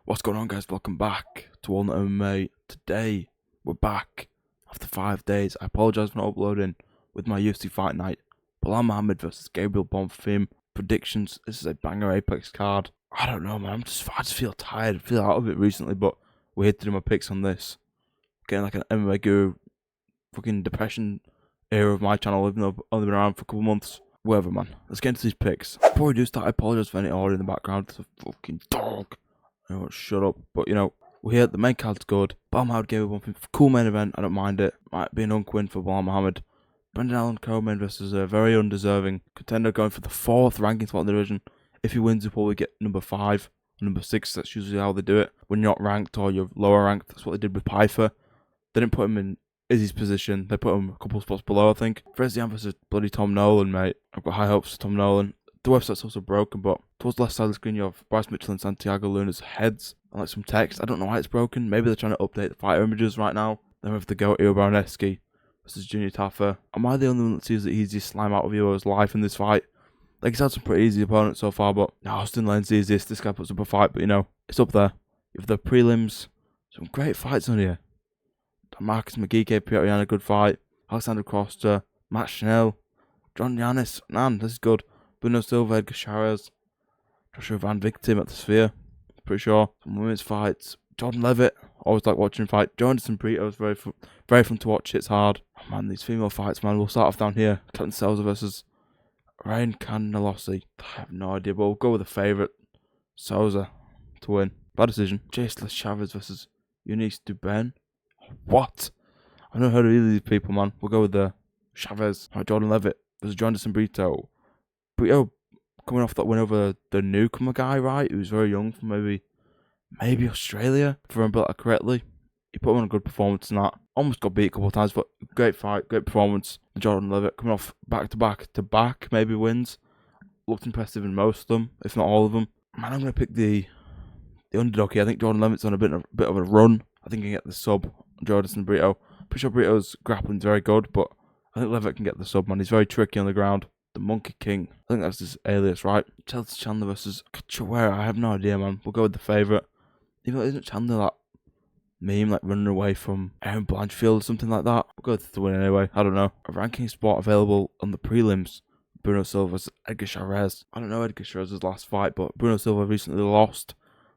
What's going on, guys? Welcome back to Walnut MMA. Today, we're back after 5 days. I apologise for not uploading with my UFC fight night. Belal Muhammad versus Gabriel Bonfim. Predictions. This is a banger Apex card. I don't know, man. I just feel tired. I feel out of it recently, but we're here to do my picks on this. Getting like an MMA guru fucking depression era of my channel. Even though I've only been around for a couple months. Whatever, man. Let's get into these picks. Before we do start, I apologise for any audio in the background. It's a fucking dog. Oh, shut up. But, we're here. The main card's good. Belal Muhammad gave one cool main event. I don't mind it. Might be an unk-win for Belal Muhammad. Brendan Allen co-main versus a very undeserving contender going for the 4th ranking spot in the division. If he wins, he'll probably get number 5 or number 6. That's usually how they do it. When you're not ranked or you're lower ranked, that's what they did with Pyfer. They didn't put him in Izzy's position. They put him a couple spots below, I think. Frezian versus bloody Tom Nolan, mate. I've got high hopes for Tom Nolan. The website's also broken, but towards the left side of the screen, you have Bryce Mitchell and Santiago Luna's heads and like some text. I don't know why it's broken. Maybe they're trying to update the fighter images right now. Then we have the goat Io Browneski versus Junior Taffer. Am I the only one that sees the easiest slime out of Io's life in this fight? Like, he's had some pretty easy opponents so far, but Austin Lane's the easiest. This guy puts up a fight, but it's up there. You have the prelims. Some great fights on here. Marcus McGee gave Piotr Jan a good fight. Alexander Costa, Matt Schnell, John Yanis. Man, this is good. Bruno Silva, Edgar Chavez, Joshua Van Victim at the Sphere. Pretty sure. Some women's fights. Jordan Levitt. Always like watching fight. Jonathan Brito is very fun to watch. It's hard. Oh, man, these female fights, man. We'll start off down here. Clinton Souza versus Ryan Canelossi. I have no idea, but we'll go with the favourite. Souza to win. Bad decision. Jaceless Chavez versus Eunice Duben. What? I've never heard of either of these people, man. We'll go with the Chavez. Right, Jordan Levitt versus Jonathan Brito. Brito coming off that win over the newcomer guy, right? He was very young from maybe Australia, if I remember that correctly. He put on a good performance in that. Almost got beat a couple of times, but great fight, great performance. Jordan Levitt coming off back-to-back, maybe wins. Looked impressive in most of them, if not all of them. Man, I'm going to pick the underdog here. I think Jordan Levitt's on a bit of a run. I think he can get the sub. Jordan Brito. Pretty sure Brito's grappling's very good, but I think Levitt can get the sub, man. He's very tricky on the ground. The Monkey King. I think that's his alias, right? Chelsea Chandler versus Cachoeira. I have no idea, man. We'll go with the favourite. Even though isn't Chandler that meme, like running away from Aaron Blanchfield or something like that? We'll go with the win anyway. I don't know. A ranking spot available on the prelims. Bruno Silva versus Edgar Chavez. I don't know Edgar Chavez's last fight, but Bruno Silva recently lost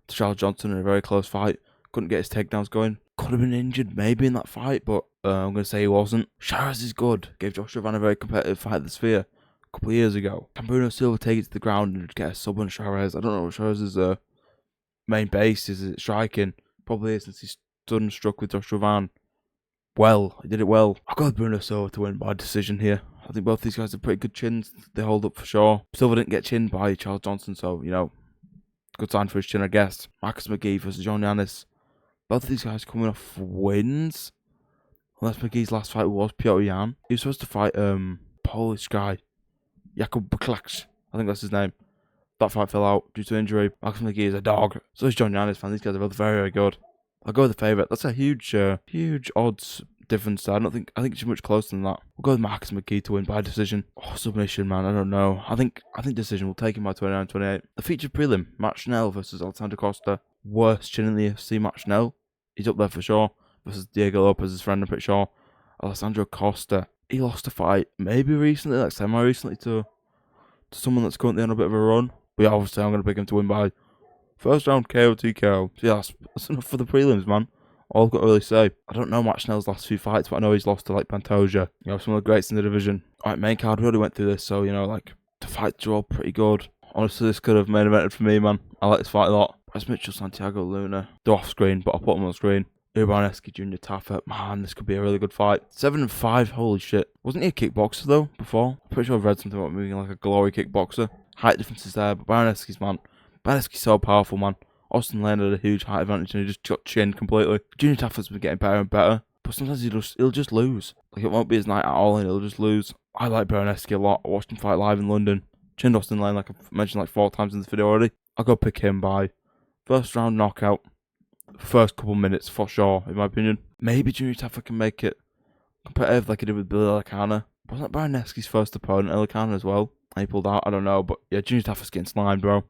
to Charles Johnson in a very close fight. Couldn't get his takedowns going. Could have been injured maybe in that fight, but I'm going to say he wasn't. Chavez is good. Gave Joshua Van a very competitive fight at the Sphere a couple of years ago. Can Bruno Silva take it to the ground and get a sub on Chavez? I don't know what Chavez's main base is. It striking? Probably is, since he's stood and struck with Joshua Van. Well, he did it well. I'll go with Bruno Silva to win by decision here. I think both these guys have pretty good chins. They hold up for sure. Silva didn't get chinned by Charles Johnson, so, good sign for his chin, I guess. Marcus McGee versus John Yanis. Both of these guys coming off wins. Unless McGee's last fight was Piotr Jan. He was supposed to fight Polish guy, Jakub Buklacz. I think that's his name. That fight fell out due to injury. Marcus McGee is a dog. So is John Yanis, man. These guys are both very, very good. I'll go with the favourite. That's a huge odds difference. I think it's much closer than that. We'll go with Marcus McGee to win by decision. Oh, submission, man. I don't know. I think decision will take him by 29-28. The featured prelim, Matt Schnell versus Alexander Costa. Worst chin in the UFC, Matt Schnell. He's up there for sure. Versus Diego Lopez's friend, I'm pretty sure. Alessandro Costa. He lost a fight maybe recently, like semi-recently, to someone that's currently on a bit of a run. But yeah, obviously I'm going to pick him to win by first round KO TKO. So yeah, that's enough for the prelims, man. All I've got to really say. I don't know Matt Schnell's last few fights, but I know he's lost to like Pantoja. Some of the greats in the division. Alright, main card, we already went through this, so the fights are all pretty good. Honestly, this could have main evented for me, man. I like this fight a lot. Bryce Mitchell, Santiago Luna. They're off screen, but I'll put them on screen. Io Browneski, Junior Taffer. Man, this could be a really good fight. 7-5, holy shit. Wasn't he a kickboxer though, before? I'm pretty sure I've read something about moving like a glory kickboxer. Height differences there, but Browneski's, man. Browneski's so powerful, man. Austin Lane had a huge height advantage and he just got chinned completely. Junior Taffer's been getting better and better, but sometimes he'll just lose. Like, it won't be his night at all and he'll just lose. I like Browneski a lot. I watched him fight live in London. Chinned Austin Lane, like I've mentioned like 4 times in this video already. I'll go pick him by first round knockout. First couple minutes for sure, in my opinion. Maybe Junior Taffer can make it competitive like he did with Billy Elikana. Wasn't that Browneski's first opponent, Elikana as well? And he pulled out, I don't know. But yeah, Junior Taffer's getting slimed, bro.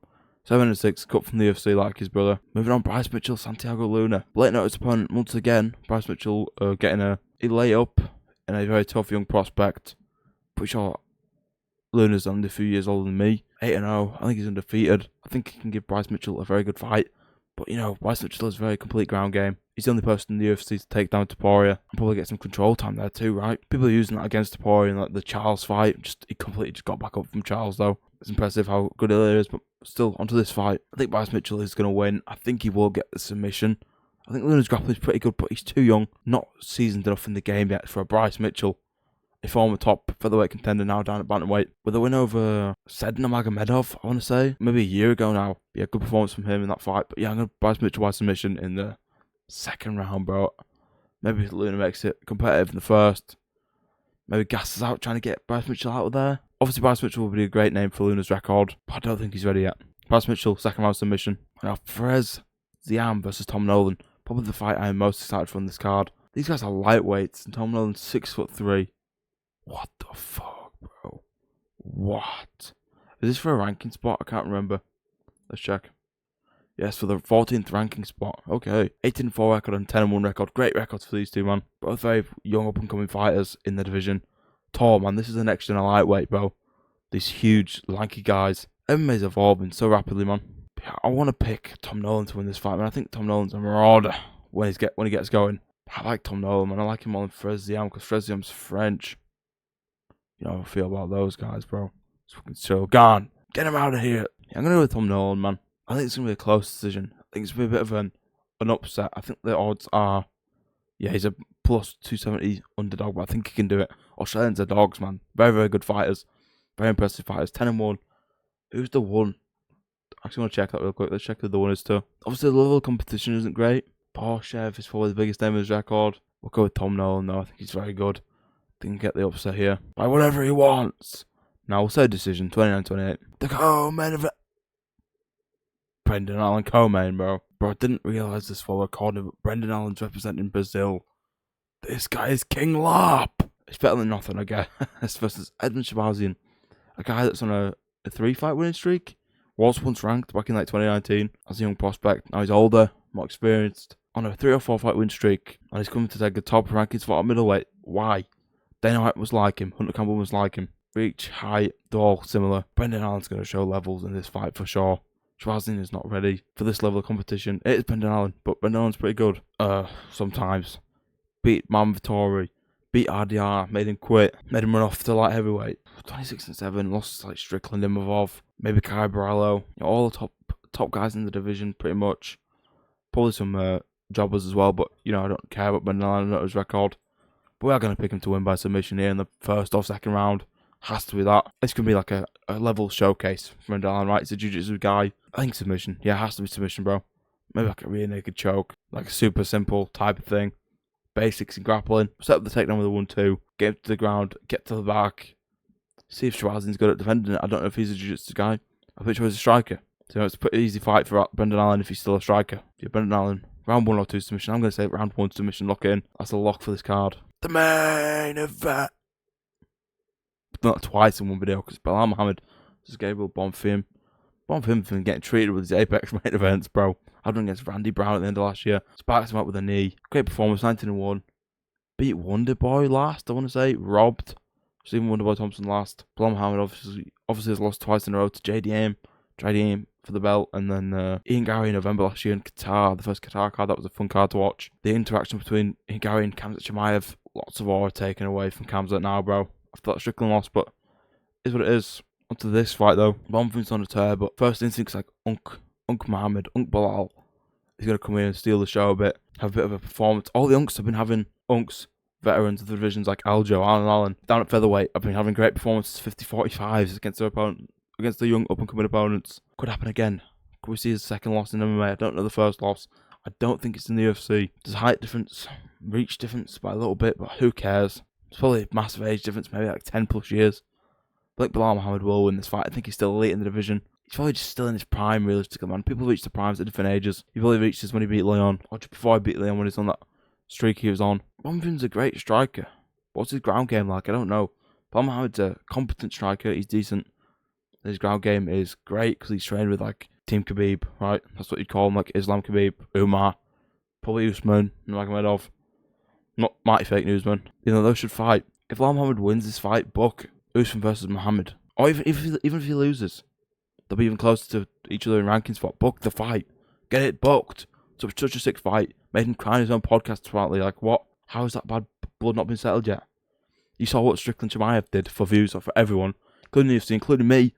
7-6, cut from the UFC like his brother. Moving on, Bryce Mitchell, Santiago Luna. Late notice opponent once again. Bryce Mitchell getting a layup in a very tough young prospect. Pretty sure Luna's only a few years older than me. 8-0. I think he's undefeated. I think he can give Bryce Mitchell a very good fight. But, Bryce Mitchell has a very complete ground game. He's the only person in the UFC to take down Topuria and probably get some control time there too, right? People are using that against Topuria in like the Charles fight. He completely just got back up from Charles though. It's impressive how good he is, but still, onto this fight. I think Bryce Mitchell is going to win. I think he will get the submission. I think Luna's grappling is pretty good, but he's too young. Not seasoned enough in the game yet for a Bryce Mitchell, a former top featherweight contender now down at bantamweight, with a win over Sedna Magomedov, I want to say, maybe a year ago now. Yeah, good performance from him in that fight. But yeah, I'm going to Bryce Mitchell by submission in the second round, bro. Maybe Luna makes it competitive in the first. Maybe gasses out trying to get Bryce Mitchell out of there. Obviously, Bryce Mitchell will be a great name for Luna's record, but I don't think he's ready yet. Bryce Mitchell, second round submission. Now, Perez Ziam versus Tom Nolan. Probably the fight I am most excited for on this card. These guys are lightweights, and Tom Nolan's 6'3". What the fuck, bro? What? Is this for a ranking spot? I can't remember. Let's check. Yes, for the 14th ranking spot. Okay. 18-4 record and 10-1 record. Great records for these two, man. Both very young up-and-coming fighters in the division. Tall, man. This is the next gen of lightweight, bro. These huge, lanky guys. MMA's evolving so rapidly, man. I want to pick Tom Nolan to win this fight, man. I think Tom Nolan's a marauder when he gets going. I like Tom Nolan, man. I like him more than Freziam because Freziam's French. You know how I feel about those guys, bro. It's fucking so gone. Get him out of here. Yeah, I'm going to go with Tom Nolan, man. I think it's going to be a close decision. I think it's going to be a bit of an upset. I think the odds are, yeah, he's a plus 270 underdog, but I think he can do it. Australians are dogs, man. Very, very good fighters. Very impressive fighters. 10-1. Who's the one? I actually want to check that real quick. Let's check who the one is too. Obviously, the level of competition isn't great. Porsche is probably the biggest name of his record. We'll go with Tom Nolan, though. I think he's very good. I think he can get the upset here. By whatever he wants. Now, we'll say decision. 29-28. The co-main event. Brendan Allen co-main, bro. Bro, I didn't realise this while recording, but Brendan Allen's representing Brazil. This guy is King Larp. It's better than nothing, I guess. Versus Edmund Shabazian. A guy that's on a 3-fight winning streak. Was once ranked back in like 2019 as a young prospect. Now he's older, more experienced. On a 3 or 4 fight win streak. And he's coming to take a top rankings for a middleweight. Why? Dana White was like him. Hunter Campbell was like him. Reach, height, they're all similar. Brendan Allen's going to show levels in this fight for sure. Shabazian is not ready for this level of competition. It is Brendan Allen, but Brendan Allen's pretty good. Sometimes. Beat Manvitori. Beat RDR. Made him quit. Made him run off to light heavyweight. 26-7. Lost like Strickland, Imavov. Maybe Kai Barallo. All the top guys in the division, pretty much. Probably some jobbers as well, but, I don't care about Brendan Allen, not his record. But we are going to pick him to win by submission here in the first or second round. Has to be that. It's going to be like a level showcase for Brendan Allen, right? He's a jiu-jitsu guy. I think submission. Yeah, it has to be submission, bro. Maybe like a rear naked choke. Like a super simple type of thing. Basics in grappling. Set up the takedown with a 1-2. Get him to the ground. Get to the back. See if Shabazian's good at defending it. I don't know if he's a jiu-jitsu guy. I'm pretty sure he's a striker. So it's a pretty easy fight for Brendan Allen if he's still a striker. Yeah, Brendan Allen. Round 1 or 2 submission. I'm going to say round 1 submission. Lock in. That's a lock for this card. The main event. Not twice in one video because Belal Muhammad versus Gabriel Bonfim. Bonfim's been getting treated with his Apex main events, bro. I done against Randy Brown at the end of last year. Sparked him up with a knee. Great performance, 19-1. Beat Wonderboy last, I want to say. Robbed. Stephen Wonderboy Thompson last. Belal Muhammad obviously has lost twice in a row to JDM. JDM for the belt. And then Ian Gary in November last year in Qatar. The first Qatar card. That was a fun card to watch. The interaction between Ian Gary and Khamzat Chimaev. Lots of aura taken away from Khamzat now, bro. After that Strickland loss, but it is what it is. Onto this fight though. Bonfim's on a tear, but first instinct's like Unk Muhammad, Unk Belal. He's going to come in and steal the show a bit. Have a bit of a performance. All the Unks have been having veterans of the divisions like Aljo, Alan Allen. Down at featherweight, I've been having great performances, 50-45s against their opponent, against the young up-and-coming opponents. Could happen again. Could we see his second loss in MMA? I don't know the first loss. I don't think it's in the UFC. There's a height difference, reach difference by a little bit, but who cares? It's probably a massive age difference, maybe like 10 plus years. I think Belal Muhammad will win this fight. I think he's still elite in the division. He's probably just still in his prime, realistically, man. People reach the primes at different ages. He probably reached this when he beat Leon, or just before he beat Leon when he's on that streak he was on. Bonfim's a great striker. What's his ground game like? I don't know. Belal Muhammad's a competent striker. He's decent. His ground game is great because he's trained with like Team Khabib, right? That's what you'd call him, like Islam Khabib, Umar, probably Usman, Nurmagomedov. Not mighty fake news, man. You know, those should fight. If Belal Muhammad wins this fight, book Usman versus Muhammad. Or even if he loses, they'll be even closer to each other in ranking spot. Book the fight. Get it booked. So it's such a sick fight. Made him cry in his own podcast apparently. Like, what? How has that bad blood not been settled yet? You saw what Strickland Chimaev did for views, or for everyone, including the UFC, including me,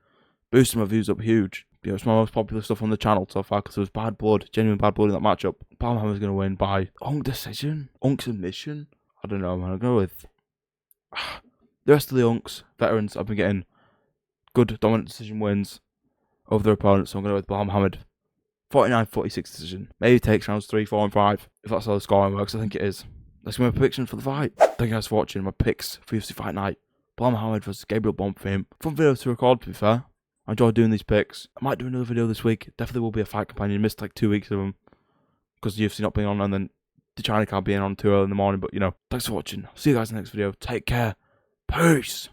boosting my views up huge. You know, it's my most popular stuff on the channel so far because there was bad blood, genuine bad blood in that matchup. Belal Muhammad's going to win by decision? Submission? I don't know, man. I'll go with the rest of the veterans. I've been getting good dominant decision wins over their opponents, so I'm going to go with Belal Muhammad. 49-46 decision. Maybe takes rounds 3, 4, and 5. If that's how the scoring works, I think it is. That's my prediction for the fight. Thank you guys for watching. My picks for UFC Fight Night. Belal Muhammad versus Gabriel Bonfim. Fun video to record, to be fair. I enjoyed doing these picks. I might do another video this week. Definitely will be a fight companion. Missed like 2 weeks of them because the UFC not being on, and then the China card being on too early in the morning. But, you know, thanks for watching. See you guys in the next video. Take care. Peace.